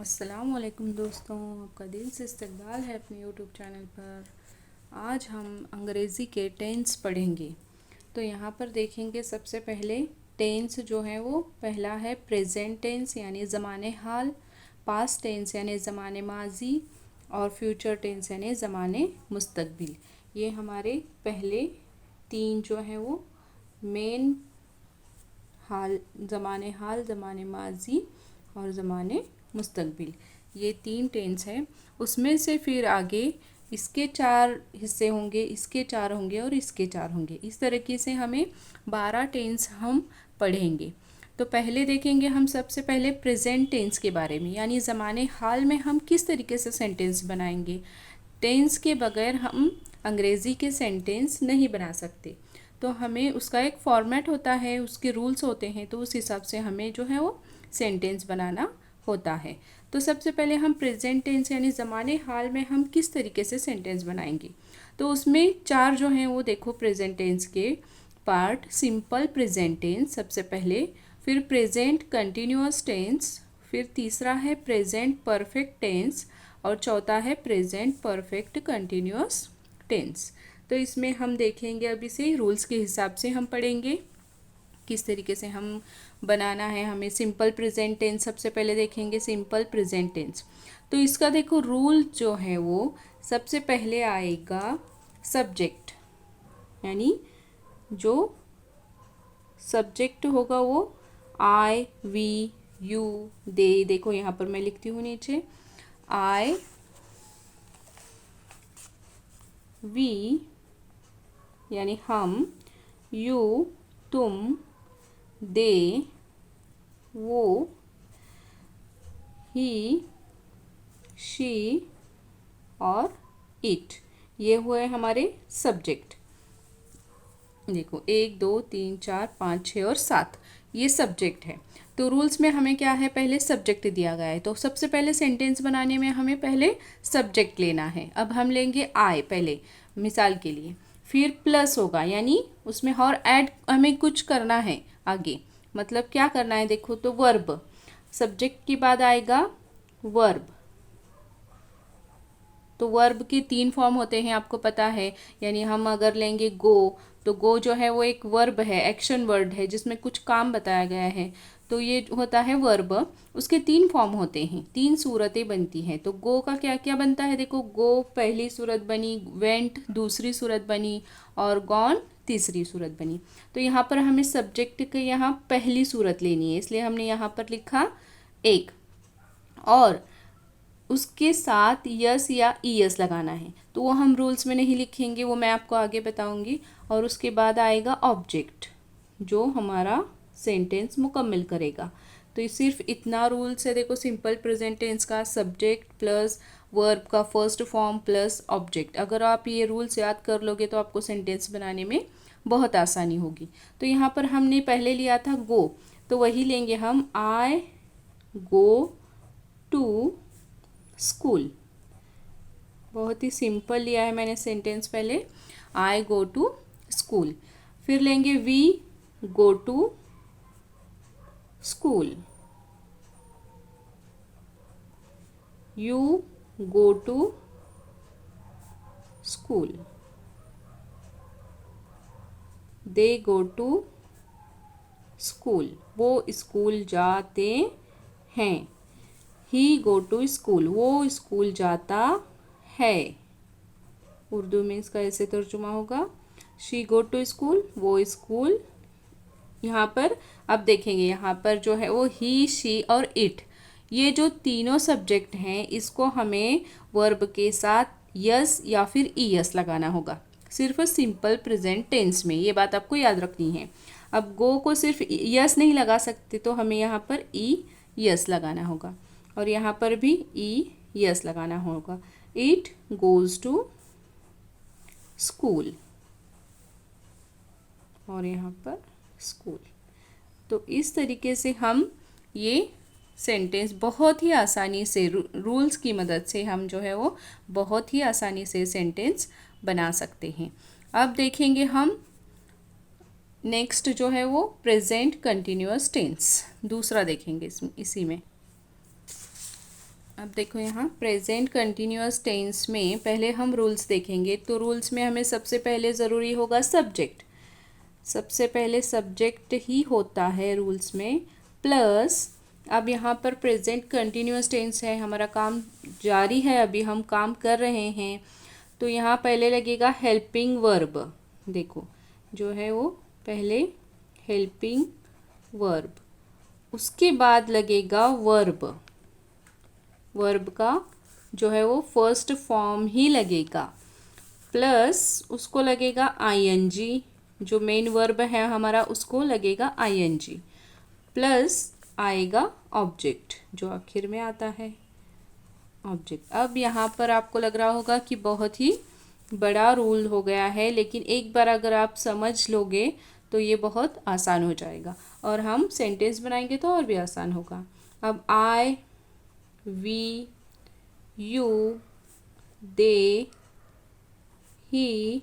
अस्सलामुअलैकुम दोस्तों, आपका दिल से इस्तकबाल है अपने यूट्यूब चैनल पर। आज हम अंग्रेज़ी के टेंस पढ़ेंगे। तो यहाँ पर देखेंगे सबसे पहले टेंस जो है वो पहला है प्रेजेंट टेंस यानी ज़माने हाल, पास्ट टेंस यानी ज़माने माजी और फ्यूचर टेंस यानी ज़माने मुस्तकबिल। ये हमारे पहले तीन जो हैं वो मेन हाल, ज़माने माजी और ज़माने मुस्तकबिल, ये तीन टेंस हैं। उसमें से फिर आगे इसके चार हिस्से होंगे, इसके चार होंगे और इसके चार होंगे। इस तरीके से हमें 12 टेंस हम पढ़ेंगे। तो पहले देखेंगे हम सबसे पहले प्रेजेंट टेंस के बारे में, यानी ज़माने हाल में हम किस तरीके से सेंटेंस बनाएंगे। टेंस के बगैर हम अंग्रेज़ी के सेंटेंस नहीं बना सकते। तो हमें उसका एक फॉर्मेट होता है, उसके रूल्स होते हैं, तो उस हिसाब से हमें जो है वो सेंटेंस बनाना होता है। तो सबसे पहले हम प्रेजेंट टेंस यानी ज़माने हाल में हम किस तरीके से सेंटेंस बनाएंगे। तो उसमें चार जो हैं वो देखो प्रेजेंट टेंस के पार्ट। सिंपल प्रेजेंट टेंस सबसे पहले, फिर प्रेजेंट कंटिन्यूअस टेंस, फिर तीसरा है प्रेजेंट परफेक्ट टेंस और चौथा है प्रेजेंट परफेक्ट कंटिन्यूअस टेंस। तो इसमें हम देखेंगे अभी से रूल्स के हिसाब से हम पढ़ेंगे किस तरीके से हम बनाना है हमें। सिंपल प्रेजेंट टेंस सबसे पहले देखेंगे। सिंपल प्रेजेंट टेंस तो इसका देखो रूल जो है वो सबसे पहले आएगा सब्जेक्ट, यानी जो सब्जेक्ट होगा वो आई, वी, यू, दे। देखो यहाँ पर मैं लिखती हूँ नीचे आई, वी यानी हम, यू तुम, दे वो, ही शी और इट, ये हुए हमारे सब्जेक्ट। देखो 1 2 3 4 5 6 और 7 ये सब्जेक्ट है। तो रूल्स में हमें क्या है, पहले सब्जेक्ट दिया गया है, तो सबसे पहले सेंटेंस बनाने में हमें पहले सब्जेक्ट लेना है। अब हम लेंगे आई पहले मिसाल के लिए, फिर प्लस होगा यानी उसमें और ऐड हमें कुछ करना है आगे। मतलब क्या करना है देखो, तो वर्ब, सब्जेक्ट के बाद आएगा वर्ब। तो वर्ब के 3 फॉर्म होते हैं आपको पता है, यानी हम अगर लेंगे गो, तो गो जो है वो एक वर्ब है, एक्शन वर्ड है जिसमें कुछ काम बताया गया है, तो ये होता है वर्ब। उसके 3 फॉर्म होते हैं, 3 सूरतें बनती हैं। तो गो का क्या क्या बनता है देखो, गो पहली सूरत बनी, वेंट दूसरी सूरत बनी और गॉन तीसरी सूरत बनी। तो यहाँ पर हमें सब्जेक्ट के यहाँ पहली सूरत लेनी है, इसलिए हमने यहाँ पर लिखा एक, और उसके साथ यस या ईएस लगाना है। तो वो हम रूल्स में नहीं लिखेंगे, वो मैं आपको आगे बताऊंगी। और उसके बाद आएगा ऑब्जेक्ट जो हमारा सेंटेंस मुकम्मल करेगा। तो ये सिर्फ इतना रूल्स है देखो सिंपल प्रेजेंट टेंस का, सब्जेक्ट प्लस वर्ब का फर्स्ट फॉर्म प्लस ऑब्जेक्ट। अगर आप ये रूल्स याद कर लोगे तो आपको सेंटेंस बनाने में बहुत आसानी होगी। तो यहाँ पर हमने पहले लिया था गो, तो वही लेंगे हम, आई गो टू स्कूल। बहुत ही सिंपल लिया है मैंने सेंटेंस पहले, आई गो टू स्कूल। फिर लेंगे we go to school, you go to school, they go to school, वो स्कूल जाते हैं। ही गो टू स्कूल, वो स्कूल जाता है। उर्दू में इसका ऐसे तर्जुमा होगा, शी गो टू स्कूल, वो स्कूल। यहाँ पर अब देखेंगे, यहाँ पर जो है वो ही शी और इट, ये जो तीनों सब्जेक्ट हैं इसको हमें वर्ब के साथ यस या फिर ईएस लगाना होगा, सिर्फ सिंपल प्रेजेंट टेंस में। ये बात आपको याद रखनी है। अब गो को सिर्फ यस नहीं लगा सकते, तो हमें यहाँ पर ई यस लगाना होगा, और यहाँ पर भी ई यस लगाना होगा। इट गोज़ टू स्कूल, और यहाँ पर स्कूल। तो इस तरीके से हम ये सेंटेंस बहुत ही आसानी से रूल्स की मदद से हम जो है वो बहुत ही आसानी से सेंटेंस बना सकते हैं। अब देखेंगे हम नेक्स्ट जो है वो प्रेजेंट कंटिन्यूअस टेंस, दूसरा देखेंगे इसी में। अब देखो यहाँ प्रेजेंट कंटिन्यूअस टेंस में पहले हम रूल्स देखेंगे। तो रूल्स में हमें सबसे पहले ज़रूरी होगा सब्जेक्ट। सबसे पहले सब्जेक्ट ही होता है रूल्स में, प्लस अब यहाँ पर प्रेजेंट कंटिन्यूअस टेंस है, हमारा काम जारी है, अभी हम काम कर रहे हैं। तो यहाँ पहले लगेगा हेल्पिंग वर्ब। देखो जो है वो पहले हेल्पिंग वर्ब, उसके बाद लगेगा वर्ब। वर्ब का जो है वो फर्स्ट फॉर्म ही लगेगा, प्लस उसको लगेगा आईएनजी। जो मेन वर्ब है हमारा उसको लगेगा आईएनजी, प्लस आएगा ऑब्जेक्ट जो आखिर में आता है ऑब्जेक्ट। अब यहाँ पर आपको लग रहा होगा कि बहुत ही बड़ा रूल हो गया है, लेकिन एक बार अगर आप समझ लोगे तो ये बहुत आसान हो जाएगा और हम सेंटेंस बनाएंगे तो और भी आसान होगा। अब I, we, you, they, he,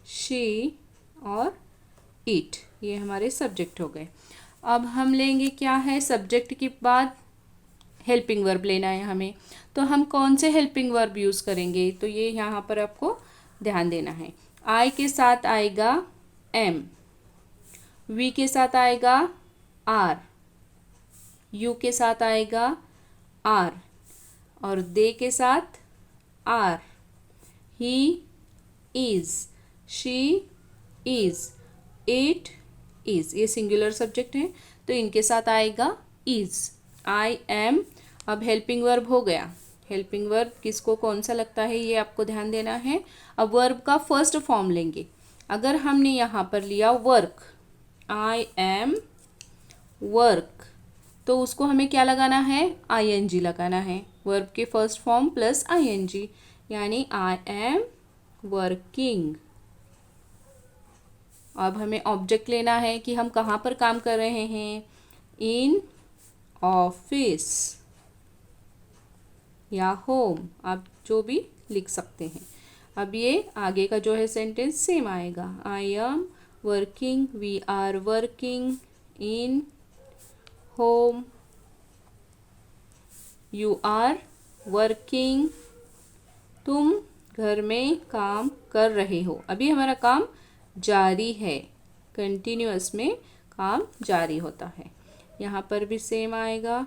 she और इट, ये हमारे सब्जेक्ट हो गए। अब हम लेंगे क्या है, सब्जेक्ट के बाद हेल्पिंग वर्ब लेना है हमें। तो हम कौन से हेल्पिंग वर्ब यूज़ करेंगे, तो ये यहाँ पर आपको ध्यान देना है। आई के साथ आएगा एम, वी के साथ आएगा आर, यू के साथ आएगा आर और दे के साथ are, he is, she is, it is, ये सिंगुलर सब्जेक्ट है तो इनके साथ आएगा इज़, आई एम। अब हेल्पिंग वर्ब हो गया। हेल्पिंग वर्ब किसको कौन सा लगता है ये आपको ध्यान देना है। अब वर्ब का फर्स्ट फॉर्म लेंगे। अगर हमने यहाँ पर लिया वर्क, आई एम वर्क, तो उसको हमें क्या लगाना है, आईएनजी लगाना है। वर्ब के फर्स्ट फॉर्म प्लस आईएनजी, यानी आई एम वर्किंग। अब हमें ऑब्जेक्ट लेना है कि हम कहाँ पर काम कर रहे हैं, इन ऑफिस या होम, आप जो भी लिख सकते हैं। अब ये आगे का जो है सेंटेंस सेम आएगा, I am working, we are working in home, you are working, तुम घर में काम कर रहे हो। अभी हमारा काम जारी है, कंटिन्यूअस में काम जारी होता है। यहाँ पर भी सेम आएगा,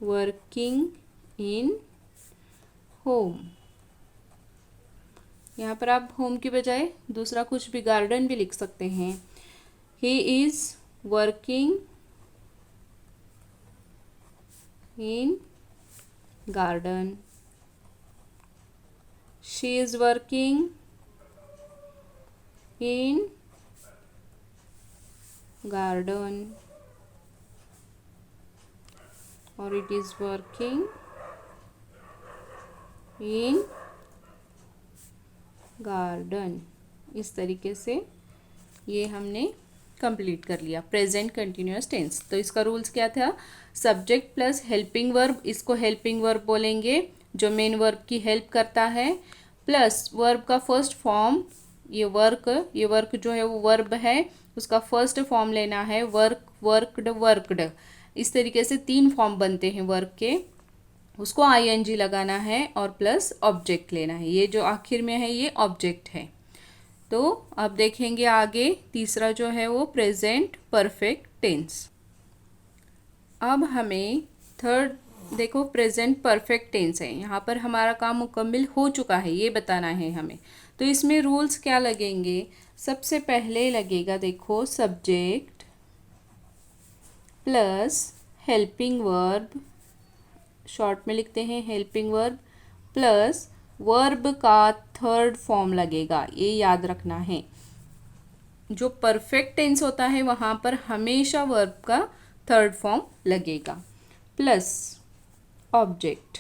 वर्किंग इन होम। यहाँ पर आप होम की बजाय दूसरा कुछ भी, गार्डन भी लिख सकते हैं। He is working in garden, she is working in garden और it is working in garden. इस तरीके से ये हमने कंप्लीट कर लिया प्रेजेंट कंटिन्यूअस टेंस। तो इसका रूल्स क्या था, सब्जेक्ट प्लस हेल्पिंग वर्ब, इसको हेल्पिंग वर्ब बोलेंगे जो मेन वर्ब की हेल्प करता है, प्लस वर्ब का फर्स्ट फॉर्म, ये वर्क जो है वो वर्ब है, उसका फर्स्ट फॉर्म लेना है, वर्क, वर्कड, वर्कड। इस तरीके से 3 फॉर्म बनते हैं वर्क के, उसको आईएनजी लगाना है और प्लस ऑब्जेक्ट लेना है। ये जो आखिर में है ये ऑब्जेक्ट है। तो अब देखेंगे आगे तीसरा जो है वो प्रेजेंट परफेक्ट टेंस। अब हमें थर्ड देखो, प्रेजेंट परफेक्ट टेंस है, यहाँ पर हमारा काम मुकम्मल हो चुका है ये बताना है हमें। तो इसमें रूल्स क्या लगेंगे, सबसे पहले लगेगा देखो subject plus helping verb, short में लिखते हैं हेल्पिंग वर्ब, प्लस वर्ब का थर्ड फॉर्म लगेगा। ये याद रखना है, जो परफेक्ट टेंस होता है वहाँ पर हमेशा वर्ब का थर्ड फॉर्म लगेगा, प्लस ऑब्जेक्ट।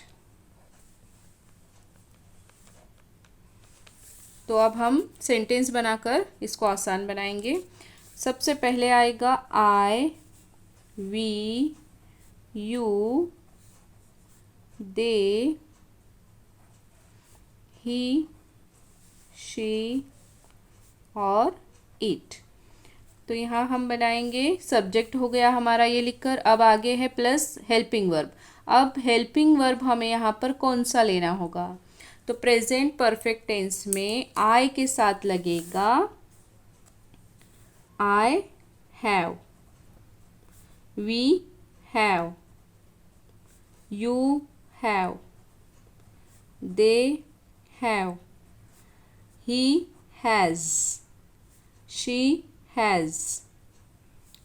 तो अब हम सेंटेंस बनाकर इसको आसान बनाएंगे। सबसे पहले आएगा I, we, you, they, he, she और इट। तो यहाँ हम बनाएंगे सब्जेक्ट हो गया हमारा ये लिखकर। अब आगे है प्लस हेल्पिंग वर्ब। अब हेल्पिंग वर्ब हमें यहाँ पर कौन सा लेना होगा? तो प्रेजेंट परफेक्ट टेंस में आई के साथ लगेगा I have, we have, you have, they have, he has, she has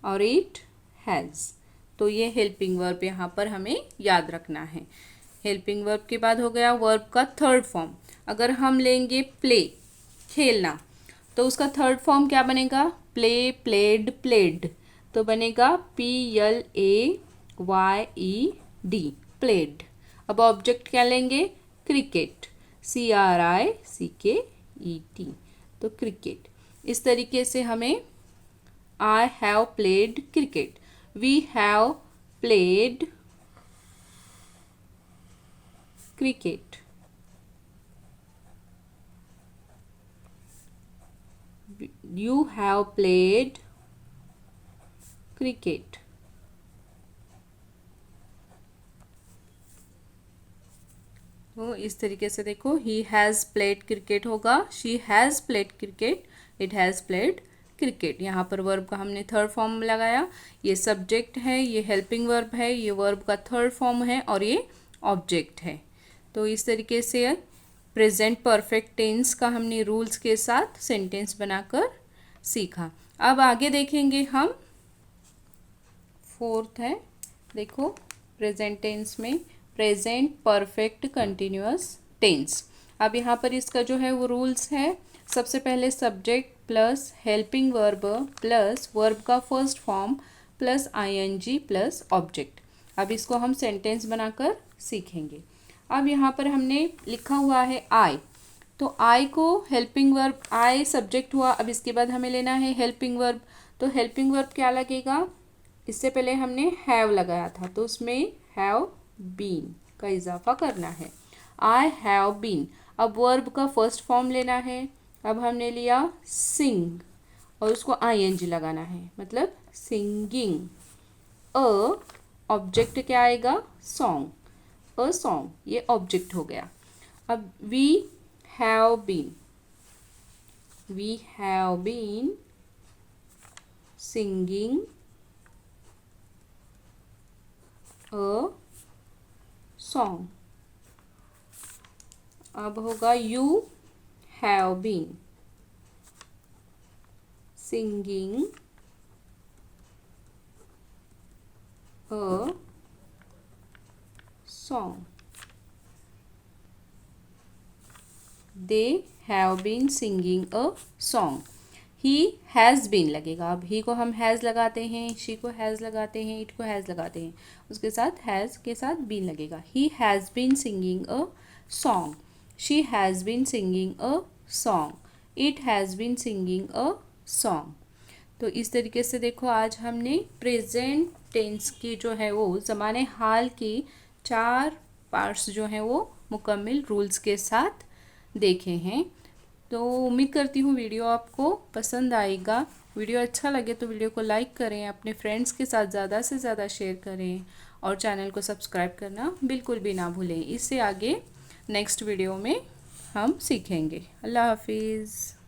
और इट हैज़। तो ये हेल्पिंग वर्ब यहाँ पर हमें याद रखना है। हेल्पिंग वर्ब के बाद हो गया वर्ब का थर्ड फॉर्म। अगर हम लेंगे प्ले, खेलना, तो उसका थर्ड फॉर्म क्या बनेगा? Play, played, played. तो बनेगा PLAYED, प्लेड। अब ऑब्जेक्ट क्या लेंगे? Cricket, CRICKET। तो क्रिकेट। इस तरीके से हमें I have played cricket, we have played cricket, you have played cricket। तो इस तरीके से देखो, he has played cricket होगा, she has played cricket, it has played cricket. यहाँ पर वर्ब का हमने थर्ड फॉर्म लगाया। ये सब्जेक्ट है, ये हेल्पिंग वर्ब है, ये वर्ब का थर्ड फॉर्म है और ये ऑब्जेक्ट है। तो इस तरीके से प्रेजेंट परफेक्ट टेंस का हमने रूल्स के साथ सेंटेंस बनाकर सीखा। अब आगे देखेंगे हम, फोर्थ है, देखो प्रेजेंट टेंस में प्रेजेंट परफेक्ट कंटिन्यूअस टेंस। अब यहाँ पर इसका जो है वो रूल्स है। सबसे पहले subject plus helping verb plus verb का first form plus ING plus object. अब इसको हम सेंटेंस बनाकर सीखेंगे। अब यहाँ पर हमने लिखा हुआ है आई, तो आई को हेल्पिंग वर्ब, आई सब्जेक्ट हुआ। अब इसके बाद हमें लेना है हेल्पिंग वर्ब। तो हेल्पिंग वर्ब क्या लगेगा? इससे पहले हमने हैव लगाया था, तो उसमें हैव बीन का इजाफा करना है, आई हैव बीन। अब वर्ब का फर्स्ट फॉर्म लेना है। अब हमने लिया सिंग और उसको ING लगाना है, मतलब सिंगिंग। ऑब्जेक्ट क्या आएगा? सॉन्ग, अ सॉन्ग, ये ऑब्जेक्ट हो गया। अब we have been, we have been singing a song. अब होगा you have been singing a song. They have been singing a song. He has been लगेगा। अब ही को हम हैज़ लगाते हैं, शी को हैज़ लगाते हैं, इट को हैज़ लगाते हैं, उसके साथ हैज़ के साथ बीन लगेगा। He has been singing a song, she has been singing a song, it has been singing a song. तो इस तरीके से देखो, आज हमने प्रेजेंट टेंस की जो है वो ज़माने हाल की 4 पार्ट्स जो हैं वो मुकम्मल रूल्स के साथ देखे हैं। तो उम्मीद करती हूँ वीडियो आपको पसंद आएगा। वीडियो अच्छा लगे तो वीडियो को लाइक करें, अपने फ्रेंड्स के साथ ज़्यादा से ज़्यादा शेयर करें और चैनल को सब्सक्राइब करना बिल्कुल भी ना भूलें। इससे आगे नेक्स्ट वीडियो में हम सीखेंगे। अल्लाह हाफिज़।